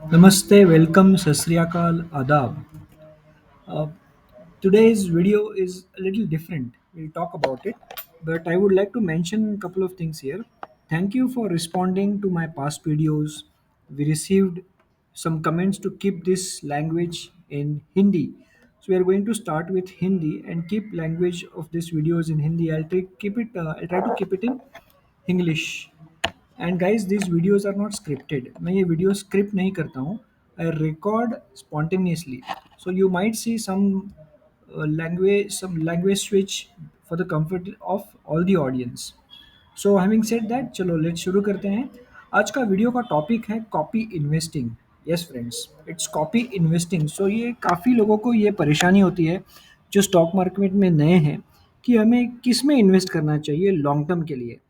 Namaste, welcome, Sasriyakal, Adab. Uh, Today's video is a little different. We'll talk about it, but I would like to mention a couple of things here. Thank you for responding to my past videos. We received some comments to keep this language in Hindi. So we are going to start with Hindi and keep language of these videos in Hindi. I'll try to keep it in English. And guys these videos are not scripted. मैं ये video script नहीं करता हूँ. I record spontaneously. So you might see some language switch for the comfort of all the audience. So having said that चलो let's शुरू करते हैं. आज का वीडियो का टॉपिक है copy investing. Yes friends, it's copy investing. So ये काफ़ी लोगों को ये परेशानी होती है जो स्टॉक मार्केट में नए हैं कि हमें किस में इन्वेस्ट करना चाहिए लॉन्ग टर्म के लिए.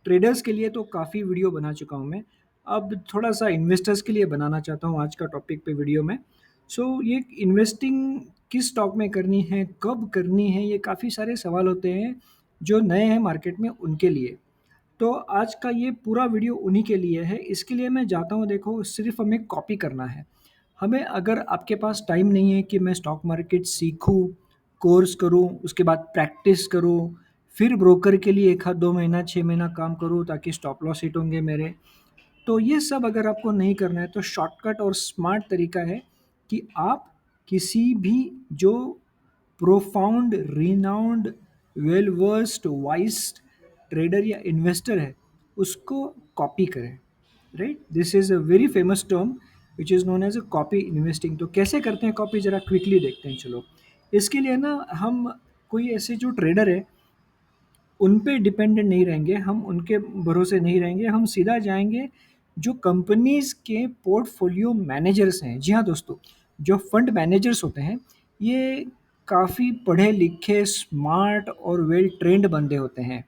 ट्रेडर्स के लिए तो काफ़ी वीडियो बना चुका हूँ मैं. अब थोड़ा सा इन्वेस्टर्स के लिए बनाना चाहता हूँ आज का टॉपिक पे वीडियो में. सो ये इन्वेस्टिंग किस स्टॉक में करनी है, कब करनी है, ये काफ़ी सारे सवाल होते हैं जो नए हैं मार्केट में उनके लिए. तो आज का ये पूरा वीडियो उन्हीं के लिए है. इसके लिए मैं जाता हूँ, देखो सिर्फ हमें कॉपी करना है. हमें अगर आपके पास टाइम नहीं है कि मैं स्टॉक मार्केट सीखूँ, कोर्स करूँ, उसके बाद प्रैक्टिस करूँ, फिर ब्रोकर के लिए 1 आध 2 महीना 6 महीना काम करूँ ताकि स्टॉप लॉस हिट होंगे मेरे. तो ये सब अगर आपको नहीं करना है तो शॉर्टकट और स्मार्ट तरीका है कि आप किसी भी जो profound, renowned, well versed, wise trader या इन्वेस्टर है उसको कॉपी करें. Right, this is a very famous term which is known as a copy investing. तो कैसे करते हैं कॉपी, ज़रा क्विकली देखते हैं. चलो, इसके लिए ना हम कोई ऐसे जो ट्रेडर है उन पे डिपेंडेंट नहीं रहेंगे, हम उनके भरोसे नहीं रहेंगे, हम सीधा जाएँगे जो कंपनीज़ के पोर्टफोलियो मैनेजर्स हैं. जी हाँ दोस्तों, जो फंड मैनेजर्स होते हैं, ये काफ़ी पढ़े-लिखे, स्मार्ट और वेल ट्रेन्ड बंदे होते हैं.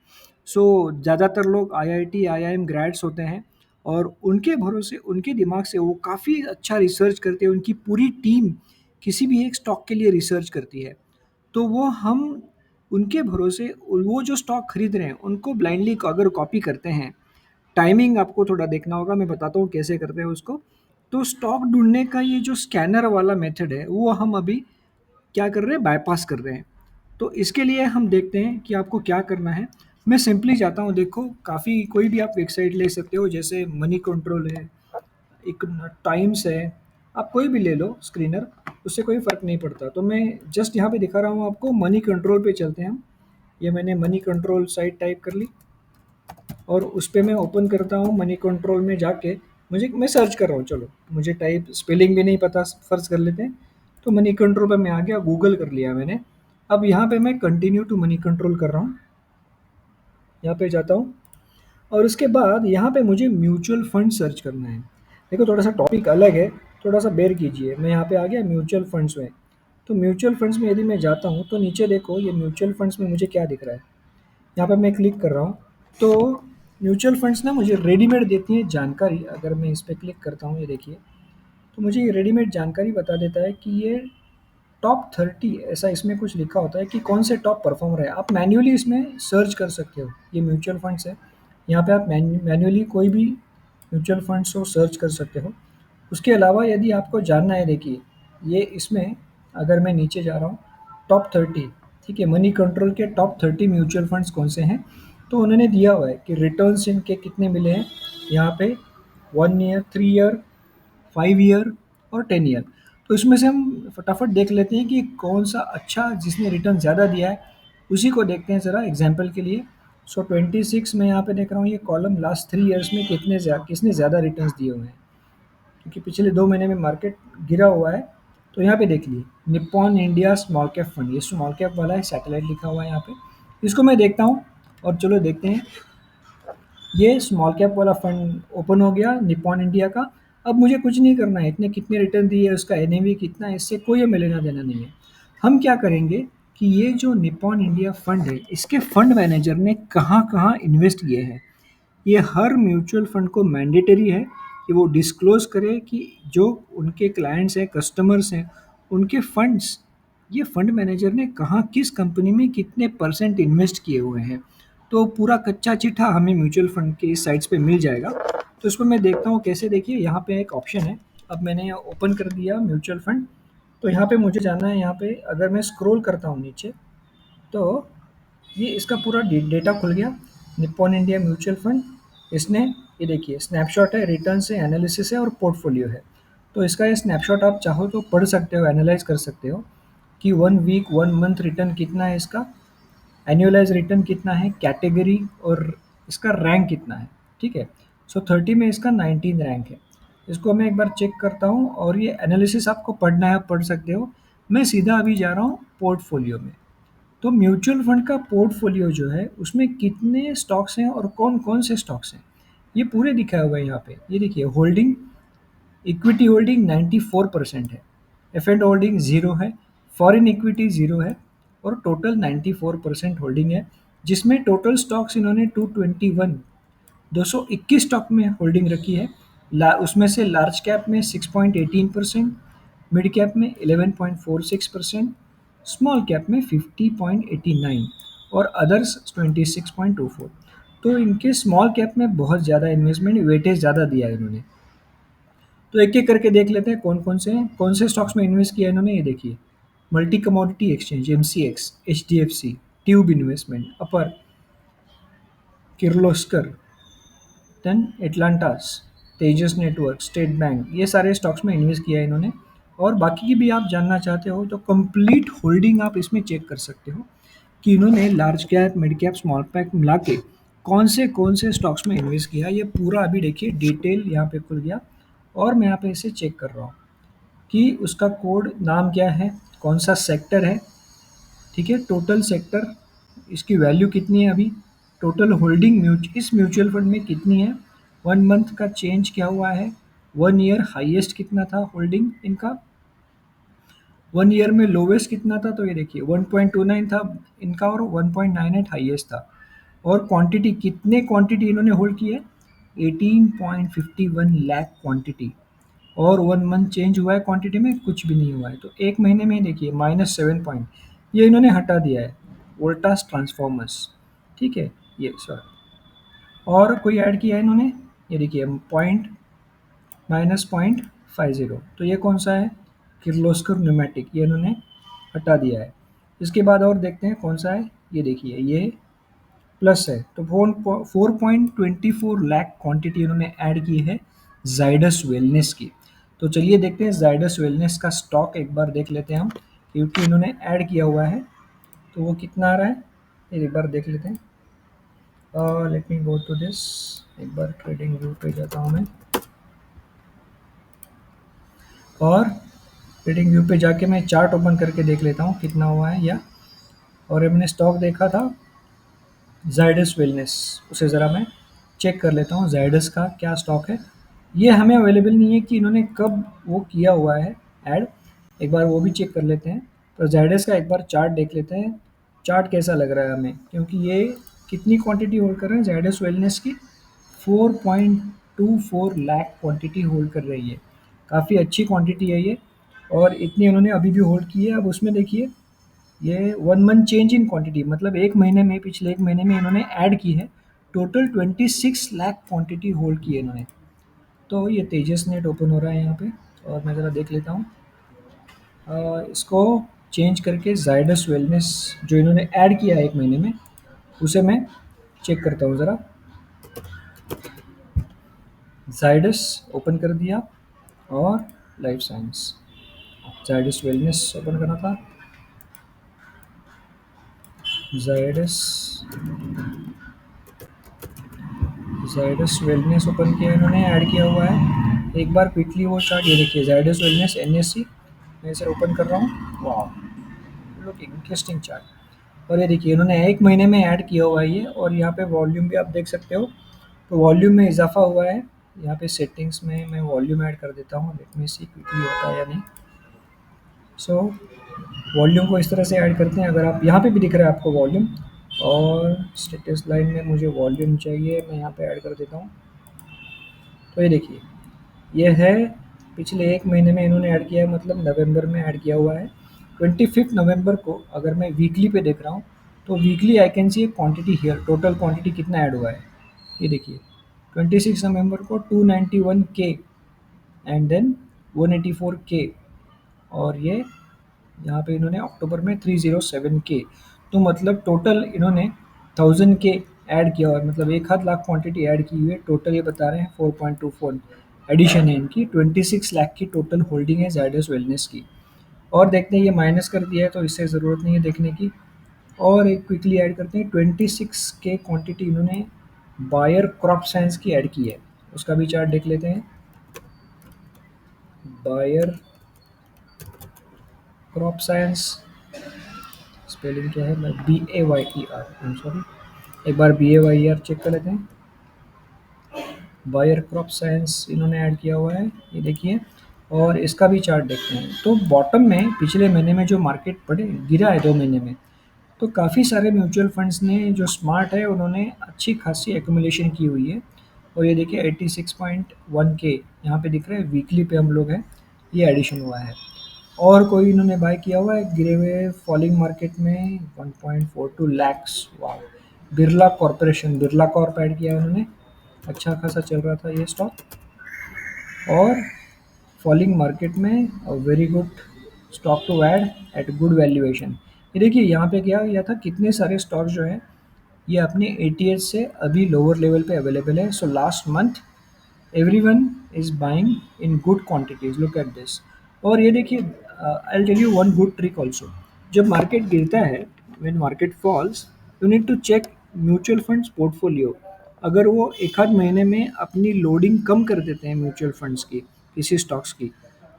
सो ज़्यादातर लोग आईआईटी, आईआईएम ग्रेड्स होते हैं और उनके भरोसे, उनके दिमाग से वो काफ़ी अच्छा रिसर्च करते हैं. उनकी पूरी टीम किसी भी एक स्टॉक के लिए रिसर्च करती है. तो वो हम उनके भरोसे वो जो स्टॉक खरीद रहे हैं उनको ब्लाइंडली अगर कॉपी करते हैं, टाइमिंग आपको थोड़ा देखना होगा, मैं बताता हूँ कैसे करते हैं उसको. तो स्टॉक ढूंढने का ये जो स्कैनर वाला मेथड है वो हम अभी क्या कर रहे हैं, बायपास कर रहे हैं. तो इसके लिए हम देखते हैं कि आपको क्या करना है. मैं सिंपली जाता हूँ, देखो काफ़ी कोई भी आप वेबसाइट ले सकते हो, जैसे मनी कंट्रोल है, एक टाइम्स है, आप कोई भी ले लो स्क्रीनर, उससे कोई फ़र्क नहीं पड़ता. तो मैं जस्ट यहाँ पे दिखा रहा हूँ आपको. मनी कंट्रोल पे चलते हैं हम. ये मैंने मनी कंट्रोल साइट टाइप कर ली और उस पे मैं ओपन करता हूँ. मनी कंट्रोल में जाके मैं सर्च कर रहा हूँ. चलो, मुझे टाइप स्पेलिंग भी नहीं पता, फ़र्ज़ कर लेते हैं. तो मनी कंट्रोल पे मैं आ गया, गूगल कर लिया मैंने. अब यहाँ पे मैं कंटिन्यू टू मनी कंट्रोल कर रहा हूँ. यहाँ पे जाता हूँ और उसके बाद यहाँ पे मुझे म्यूचुअल फंड सर्च करना है. देखो थोड़ा सा टॉपिक अलग है, थोड़ा सा बेयर कीजिए. मैं यहाँ पे आ गया म्यूचुअल फंड्स में. तो म्यूचुअल फंड्स में यदि मैं जाता हूँ तो नीचे देखो, ये म्यूचुअल फंड्स में मुझे क्या दिख रहा है. यहाँ पे मैं क्लिक कर रहा हूँ. तो म्यूचुअल फंड्स ना मुझे रेडीमेड देती है जानकारी. अगर मैं इस पर क्लिक करता हूँ, ये देखिए, तो मुझे ये रेडीमेड जानकारी बता देता है कि ये टॉप 30, ऐसा इसमें कुछ लिखा होता है कि कौन से टॉप परफॉर्मर है. आप मैन्युअली इसमें सर्च कर सकते हो. ये म्यूचुअल फंड्स है, यहाँ पे आप मैन्युअली कोई भी म्यूचुअल फंड्स को सर्च कर सकते हो. उसके अलावा यदि आपको जानना है, देखिए ये इसमें अगर मैं नीचे जा रहा हूँ, टॉप 30, ठीक है, मनी कंट्रोल के टॉप 30 म्यूचुअल फंड्स कौन से हैं, तो उन्होंने दिया हुआ है कि रिटर्न्स इनके कितने मिले हैं यहाँ पे. 1 ईयर, 3 ईयर, 5 ईयर और 10 ईयर. तो इसमें से हम फटाफट देख लेते हैं कि कौन सा अच्छा, जिसने रिटर्न ज़्यादा दिया है उसी को देखते हैं ज़रा एग्जांपल के लिए. सो 26 में यहाँ पे देख रहा हूँ, ये कॉलम लास्ट 3 ईयर्स में किसने ज़्यादा रिटर्न्स दिए हुए हैं, क्योंकि पिछले 2 महीने में मार्केट गिरा हुआ है. तो यहाँ पे देख लिए, Nippon India small cap fund, ये स्मॉल कैप वाला है, सैटेलाइट लिखा हुआ है यहाँ पे. इसको मैं देखता हूँ और चलो देखते हैं. ये स्मॉल कैप वाला फंड ओपन हो गया, निप्पॉन इंडिया का. अब मुझे कुछ नहीं करना है, इतने कितने रिटर्न दिए, उसका एनएवी कितना है, इससे कोई हमें लेना देना नहीं है. हम क्या करेंगे कि ये जो निप्पॉन इंडिया फंड है, इसके फंड मैनेजर ने कहाँ कहाँ इन्वेस्ट किए हैं, ये हर म्यूचुअल फंड को मैंडेटरी है कि वो डिस्क्लोज करे कि जो उनके क्लाइंट्स हैं, कस्टमर्स हैं, उनके फंड्स, ये फंड मैनेजर ने कहाँ किस कंपनी में कितने परसेंट इन्वेस्ट किए हुए हैं. तो पूरा कच्चा चिट्ठा हमें म्यूचुअल फंड के इस साइट्स पे मिल जाएगा. तो इसको मैं देखता हूँ कैसे. देखिए यहाँ पे एक ऑप्शन है, अब मैंने ओपन कर दिया म्यूचुअल फंड। तो यहाँ पे मुझे जाना है, यहाँ पे अगर मैं स्क्रॉल करता हूँ नीचे, तो ये इसका पूरा डेटा खुल गया। निप्पॉन इंडिया म्यूचुअल फंड, इसने ये देखिए स्नैपशॉट है, रिटर्न्स है, एनालिसिस है और पोर्टफोलियो है। तो इसका ये स्नैपशॉट आप चाहो तो पढ़ सकते हो, एनालाइज कर सकते हो कि 1 वीक 1 मंथ रिटर्न कितना है इसका, एनुअलाइज़ रिटर्न कितना है, कैटेगरी और इसका रैंक कितना है, ठीक है? सो 30 में इसका 19 रैंक है। इसको मैं एक बार चेक करता हूँ और ये एनालिसिस आपको पढ़ना है, आप पढ़ सकते हो। मैं सीधा अभी जा रहा हूँ पोर्टफोलियो में। तो म्यूचुअल फंड का पोर्टफोलियो जो है, उसमें कितने स्टॉक्स हैं और कौन-कौन से स्टॉक्स हैं, ये पूरे दिखाया हुआ है यहाँ पे। ये देखिए होल्डिंग, इक्विटी होल्डिंग 94% है, एफ एंड होल्डिंग 0 है, फॉरेन इक्विटी 0 है और टोटल 94% होल्डिंग है, जिसमें टोटल स्टॉक्स इन्होंने 221 221 स्टॉक में होल्डिंग रखी है। उसमें से लार्ज कैप में 6.18%, मिड कैप में 11.46%, स्मॉल कैप में 50.89 और अदर्स 26.24। तो इनके स्मॉल कैप में बहुत ज़्यादा इन्वेस्टमेंट वेटेज ज़्यादा दिया है इन्होंने। तो एक-एक करके देख लेते हैं कौन-कौन से हैं, कौन से स्टॉक्स में इन्वेस्ट किया है इन्होंने, ये देखिए। Multi commodity exchange, MCX, HDFC, tube investment, Apar, Kirloskar, then एटलांटास, तेजस नेटवर्क, स्टेट बैंक, ये सारे स्टॉक्स में इन्वेस्ट किया है इन्होंने। और बाकी की भी आप जानना चाहते हो तो कंप्लीट होल्डिंग आप इसमें चेक कर सकते हो कि इन्होंने large cap, mid cap, small cap मिला के कौन से स्टॉक्स में इन्वेस्ट किया। ये पूरा अभी देखिए डिटेल यहाँ पे खुल गया और मैं यहाँ पे इसे चेक कर रहा हूँ कि उसका कोड नाम क्या है, कौन सा सेक्टर है, ठीक है? टोटल सेक्टर, इसकी वैल्यू कितनी है अभी, टोटल होल्डिंग इस म्यूचुअल फंड में कितनी है, 1 मंथ का चेंज क्या हुआ है, 1 ईयर हाईएस्ट कितना था होल्डिंग इनका, 1 ईयर में लोवेस्ट कितना था, तो ये देखिए 1.29 था इनका और 1.98 हाईएस्ट था। और क्वांटिटी, कितने क्वांटिटी इन्होंने होल्ड की है, 18.51 लाख क्वांटिटी। और 1 मंथ चेंज हुआ है क्वांटिटी में, कुछ भी नहीं हुआ है। तो 1 महीने में देखिए -7 पॉइंट, ये इन्होंने हटा दिया है, वोल्टास ट्रांसफॉर्मर्स, ठीक है? ये सॉरी, और कोई ऐड किया है इन्होंने, ये देखिए पॉइंट -0.50, तो ये कौन सा है, किर्लोस्कर न्यूमेटिक, ये इन्होंने हटा दिया है। इसके बाद और देखते हैं कौन सा है, ये देखिए ये प्लस है, तो 4.24 लाख क्वांटिटी इन्होंने ऐड की है जाइडस वेलनेस की। तो चलिए देखते हैं जाइडस वेलनेस का स्टॉक एक बार देख लेते हैं हम, क्योंकि इन्होंने ऐड किया हुआ है, तो वो कितना आ रहा है, ये एक बार देख लेते हैं। Let me go to this, एक बार ट्रेडिंग व्यू पे जाता हूँ मैं और ट्रेडिंग व्यू पे जाके मैं चार्ट ओपन करके देख लेता हूँ कितना हुआ है या। और हमने स्टॉक देखा था जाइडस वेलनेस, उसे ज़रा मैं चेक कर लेता हूँ जाइडस का क्या स्टॉक है। ये हमें अवेलेबल नहीं है कि इन्होंने कब वो किया हुआ है ऐड, एक बार वो भी चेक कर लेते हैं। तो जाइडस का एक बार चार्ट देख लेते हैं, चार्ट कैसा लग रहा है हमें, क्योंकि ये कितनी क्वांटिटी होल्ड कर रहे हैं जाइडस वेलनेस की, 4.24 लाख क्वांटिटी होल्ड कर रही है। काफ़ी अच्छी क्वांटिटी है ये, और इतनी उन्होंने अभी भी होल्ड की है। अब उसमें देखिए ये 1 मंथ चेंज इन क्वांटिटी, मतलब 1 महीने में, पिछले 1 महीने में इन्होंने ऐड की है, टोटल 26 लाख क्वांटिटी होल्ड की है इन्होंने। तो ये तेजस नेट ओपन हो रहा है यहाँ पे और मैं ज़रा देख लेता हूँ। इसको चेंज करके जाइडस वेलनेस जो इन्होंने ऐड किया है 1 महीने में, उसे मैं चेक करता हूँ ज़रा। जाइडस ओपन कर दिया और life science, Zydus wellness open करना था, जाइडस जाइडस वेलनेस ओपन किया इन्होंने, ऐड किया हुआ है। एक बार क्विकली वो चार्ट, ये देखिए जाइडस वेलनेस एनएससी, मैं इसे ओपन कर रहा हूँ। वाह, लुक इंटरेस्टिंग चार्ट। और ये देखिए इन्होंने 1 महीने में ऐड किया हुआ है ये, और यहाँ पे वॉल्यूम भी आप देख सकते हो, तो वॉल्यूम में इजाफा हुआ है। यहाँ पे सेटिंग्स में मैं वॉल्यूम ऐड कर देता हूँ, लेट मी सी क्विकली होता है या नहीं। सो वॉल्यूम को इस तरह से ऐड करते हैं, अगर आप यहाँ पे भी दिख रहा है आपको वॉल्यूम, और स्टेटस लाइन में मुझे वॉल्यूम चाहिए, मैं यहाँ पे ऐड कर देता हूँ। तो ये देखिए ये है, पिछले 1 महीने में इन्होंने ऐड किया है, मतलब नवंबर में ऐड किया हुआ है। 25 नवंबर को अगर मैं वीकली पे देख रहा हूँ, तो weekly I can see quantity here, total quantity कितना ऐड हुआ है, ये देखिए 26 नवंबर को 291 के, एंड देन 184K, और ये यहाँ पे इन्होंने अक्टूबर में 307K। तो मतलब टोटल इन्होंने 1000K ऐड किया, और मतलब 1,00,000 क्वांटिटी ऐड की हुई है। टोटल ये बता रहे हैं 4.24 एडिशन है इनकी। 26 लाख की टोटल होल्डिंग है जायडस वेलनेस की। और देखते हैं ये माइनस कर दिया है तो इससे ज़रूरत नहीं है देखने की। और एक क्विकली ऐड करते हैं, 26 के क्वांटिटी इन्होंने बायर क्रॉप साइंस की ऐड की है। उसका भी चार्ट देख लेते हैं। बायर क्रॉप साइंस, स्पेलिंग क्या है, BAYER, आई एम सॉरी, एक बार BAYER चेक कर लेते हैं। बायर क्रॉप साइंस इन्होंने ऐड किया हुआ है, ये देखिए। और इसका भी चार्ट देखते हैं। तो बॉटम में पिछले महीने में जो मार्केट पड़े गिरा है 2 महीने में, तो काफ़ी सारे म्यूचुअल फंड्स ने जो स्मार्ट है उन्होंने अच्छी खासी एक्यूमुलेशन की हुई है। और ये देखिए 86.1K यहाँ पे दिख रहा है, वीकली पे हम लोग हैं, ये एडिशन हुआ है। और कोई इन्होंने बाय किया हुआ है गिरे हुए फॉलिंग मार्केट में 1.42 लैक्स। वाह, Birla corporation, Birla Corp add किया है उन्होंने। अच्छा खासा चल रहा था ये स्टॉक, और फॉलिंग मार्केट में very good stock to add at good valuation. ये देखिए यहाँ पे क्या किया था, कितने सारे स्टॉक जो है ये अपने ATH से अभी लोअर लेवल पे अवेलेबल है। So last month everyone is buying in good quantities, look at this. और ये देखिए, I tell you one good trick also. जब मार्केट गिरता है, when market falls, you need to check mutual funds portfolio. अगर वो एक आध महीने में अपनी लोडिंग कम कर देते हैं म्यूचुअल फंड्स की, किसी स्टॉक्स की,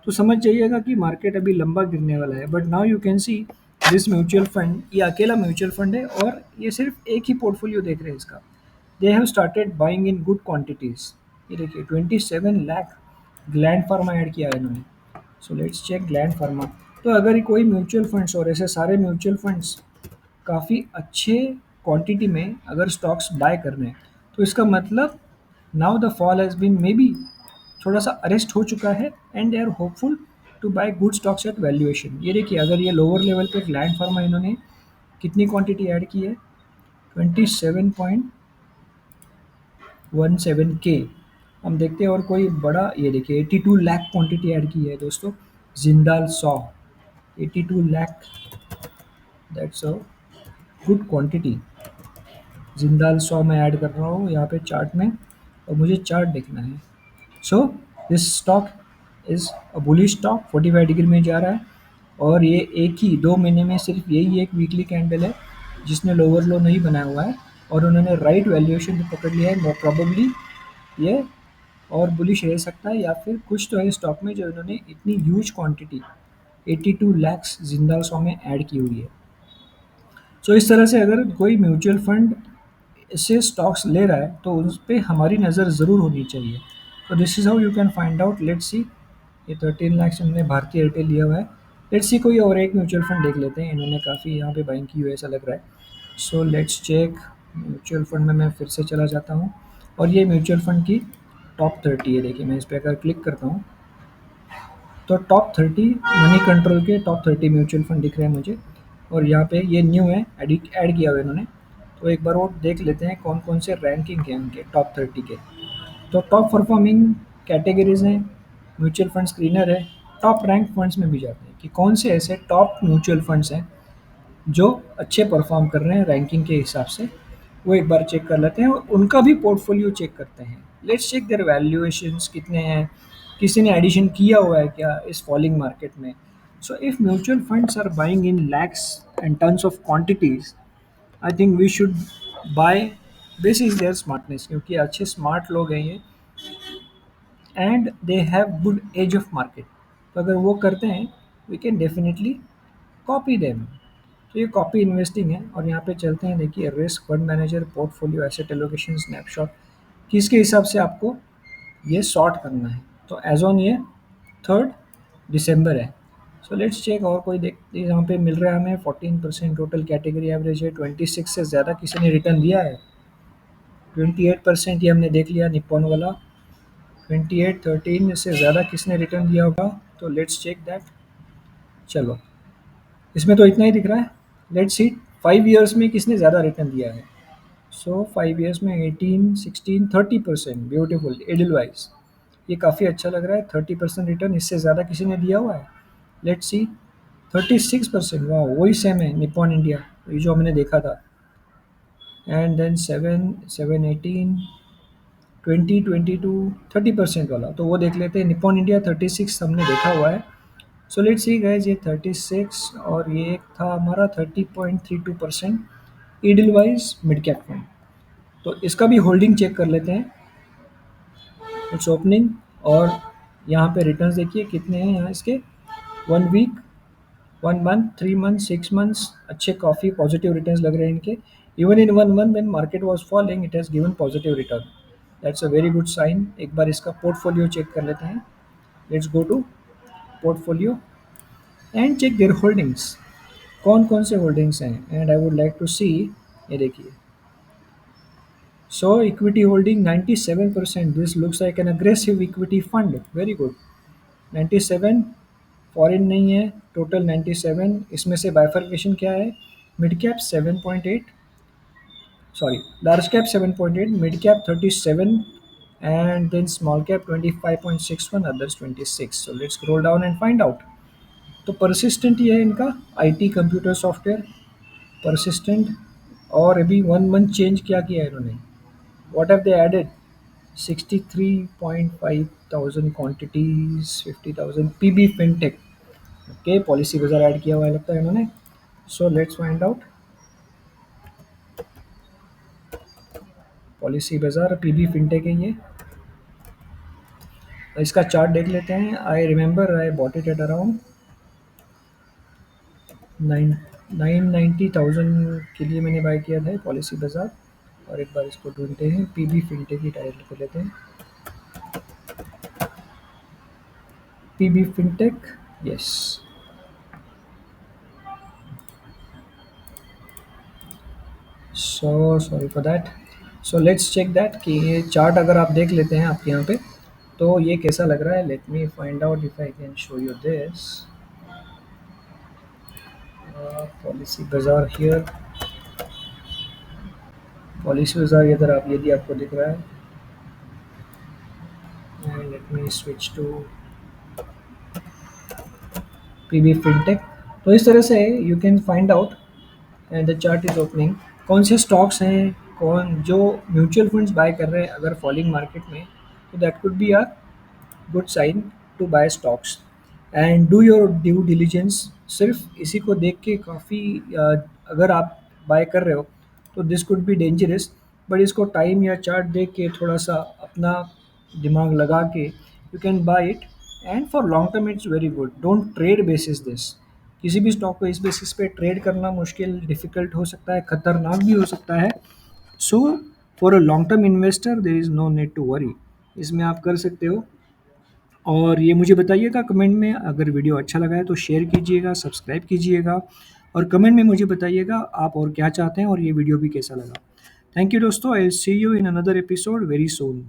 तो समझ जाइएगा कि मार्केट अभी लंबा गिरने वाला है। But now you can see this mutual fund, ये अकेला म्यूचुअल फंड है और ये सिर्फ एक ही पोर्टफोलियो देख रहे हैं इसका। They have started buying in good quantities. ये देखिए 27 लाख ग्लैंड फार्मा ऐड किया है इन्होंने। So let's check Gland Pharma. तो अगर ये कोई म्यूचुअल फंड्स, और ऐसे सारे म्यूचुअल फंड्स काफ़ी अच्छे क्वांटिटी में अगर स्टॉक्स बाय कर रहे हैं, तो इसका मतलब now the fall has been may be थोड़ा सा अरेस्ट हो चुका है, and they are hopeful to buy good stocks at valuation. ये देखिए अगर ये लोअर लेवल पे ग्लैंड फार्मा इन्होंने कितनी क्वांटिटी ऐड की है, 27.17K। हम देखते हैं और कोई बड़ा, ये देखिए 82 लाख क्वांटिटी ऐड की है दोस्तों। Jindal 100, 82 lakh, that's a good quantity. Jindal 100 मैं ऐड कर रहा हूँ यहाँ पे चार्ट में, और मुझे चार्ट देखना है। So this stock is a bullish stock, 45 degree में जा रहा है। और ये एक ही 2 महीने में सिर्फ यही एक वीकली कैंडल है जिसने लोअर लो नहीं बनाया हुआ है, और उन्होंने राइट वैल्यूएशन भी पकड़ लिया है। प्रॉबली ये और बुलिश रह सकता है, या फिर कुछ तो है स्टॉक में जो इन्होंने इतनी ह्यूज क्वांटिटी 82 लैक्स जिंदाल 100 में ऐड की हुई है। सो इस तरह से अगर कोई म्यूचुअल फंड से स्टॉक्स ले रहा है तो उस पे हमारी नज़र ज़रूर होनी चाहिए। तो this is how you can find out. Let's see, ये 13 लाख से हमने भारतीय एयरटेल लिया हुआ है। लेट्स सी कोई और एक म्यूचुअल फंड देख लेते हैं, इन्होंने काफ़ी यहाँ पे बाइंग की हुई है ऐसा लग रहा है। So let's check. Mutual fund में मैं फिर से चला जाता हूँ, और ये म्यूचुअल फंड की टॉप 30 है। देखिए मैं इस पर अगर क्लिक करता हूँ तो टॉप 30 मनी कंट्रोल के टॉप 30 म्यूचुअल फंड दिख रहे हैं मुझे। और यहाँ पे ये न्यू है, ऐड किया हुआ है इन्होंने। तो एक बार वो देख लेते हैं कौन कौन से रैंकिंग हैं उनके टॉप 30 के। तो टॉप परफॉर्मिंग कैटेगरीज हैं, म्यूचुअल फंड स्क्रीनर है। टॉप रैंक फंड्स में भी जाते हैं कि कौन से ऐसे टॉप म्यूचुअल फंड्स हैं जो अच्छे परफॉर्म कर रहे हैं रैंकिंग के हिसाब से, वो एक बार चेक कर लेते हैं और उनका भी पोर्टफोलियो चेक करते हैं। लेट्स चेक देयर वैल्यूएशंस कितने हैं, किसी ने एडिशन किया हुआ है क्या इस फॉलिंग मार्केट में। So if mutual funds are buying in lakhs and tons of quantities, I think we should buy. This is their smartness, क्योंकि अच्छे स्मार्ट लोग हैं ये, and they have good edge of market. तो अगर वो करते हैं, we can definitely copy them. तो ये कॉपी इन्वेस्टिंग है। और यहाँ पे चलते हैं, देखिए risk, fund manager, portfolio, asset allocation, snapshot, किसके हिसाब से आपको ये सॉर्ट करना है। तो एज ऑन ये 3 दिसंबर है। सो लेट्स चेक और कोई देखते हैं। यहाँ पे मिल रहा है हमें 14% टोटल कैटेगरी एवरेज है। 26 से ज़्यादा किसी ने रिटर्न दिया है, 28% ये हमने देख लिया निप्पॉन वाला। 28, 13 से ज़्यादा किसने रिटर्न दिया होगा, तो लेट्स चेक दैट। चलो, इसमें तो इतना ही दिख रहा है। लेट्स सी 5 ईयर्स में किसने ज़्यादा रिटर्न दिया है। सो 5 ईयर्स में 18, 16, 30%, ब्यूटीफुल, एडलवाइज। ये काफ़ी अच्छा लग रहा है, 30% रिटर्न, इससे ज़्यादा किसी ने दिया हुआ है? लेट्स सी, 36%, वाह! वही सेम है निप्पॉन इंडिया, ये जो हमने देखा था। एंड देन 7, 7, 18, 20, 22, 30% वाला, तो वो देख लेते हैं। निप्पॉन इंडिया 36 हमने देखा हुआ है। सो लेट्स सी गाइस, ये 36 और ये एक था हमारा 30.32%, ईडलवाइज मिड कैप फंड। तो इसका भी होल्डिंग चेक कर लेते हैं। इट्स ओपनिंग, और यहाँ पे रिटर्न्स देखिए कितने हैं यहाँ इसके। 1 वीक, 1 मंथ, 3 मंथ, 6 मंथ्स, अच्छे काफ़ी पॉजिटिव रिटर्न्स लग रहे हैं इनके। Even in 1 month when market was falling, it has given positive return. That's a very good sign. एक बार इसका पोर्टफोलियो चेक कर लेते हैं। Let's go to portfolio and check their holdings. कौन कौन से होल्डिंग्स हैं, and I would like to see. ये देखिए, so equity holding 97%, this looks like an aggressive equity fund, very good. 97, foreign नहीं है, टोटल 97। इसमें से बाइफर्केशन क्या है? Mid cap 7.8, sorry, large cap 7.8, mid cap 37, and then small cap 25.61, others 26। So let's scroll down and find out. तो persistent ये है इनका, आईटी कंप्यूटर सॉफ्टवेयर, परसिस्टेंट। और अभी 1 मंथ चेंज क्या किया है इन्होंने? What have they added? 63.5 thousand quantities, 50,000 PB Fintech. Okay, Policy Bazaar add किया हुआ है लगता है इन्होंने। So let's find out. Policy Bazaar, PB Fintech है ये। इसका चार्ट देख लेते हैं। I remember I bought it at around 990,000 के लिए मैंने बाय किया था पॉलिसी बाजार। और एक बार इसको ढूंढते हैं, पीबी फिनटेक ही टाइप कर लेते हैं, PB Fintech, yes. So sorry for that. So let's check that कि ये चार्ट अगर आप देख लेते हैं आपके यहाँ पे, तो ये कैसा लग रहा है। Let me find out if I can show you this. Policy Bazaar here, Policy Bazaar इधर, आप यदि आपको दिख रहा है, and let me switch to PB Fintech. तो इस तरह से you can find out, and the chart is opening, कौन से स्टॉक्स हैं, कौन जो म्यूचुअल फंड्स बाय कर रहे हैं अगर फॉलिंग मार्केट में, तो that could be a good sign to buy stocks. And do your due diligence. सिर्फ इसी को देख के काफ़ी, अगर आप बाय कर रहे हो तो this could be dangerous, but इसको टाइम या चार्ट देख के थोड़ा सा अपना दिमाग लगा के you can buy it, and for long term it's very good. Don't trade basis this. किसी भी स्टॉक को इस बेसिस पे ट्रेड करना मुश्किल, डिफ़िकल्ट हो सकता है, खतरनाक भी हो सकता है। So for a long term investor there is no need to worry, इसमें आप कर सकते हो। और ये मुझे बताइएगा कमेंट में, अगर वीडियो अच्छा लगा है तो शेयर कीजिएगा, सब्सक्राइब कीजिएगा, और कमेंट में मुझे बताइएगा आप और क्या चाहते हैं और ये वीडियो भी कैसा लगा। थैंक यू दोस्तों, I will see you in another episode very soon.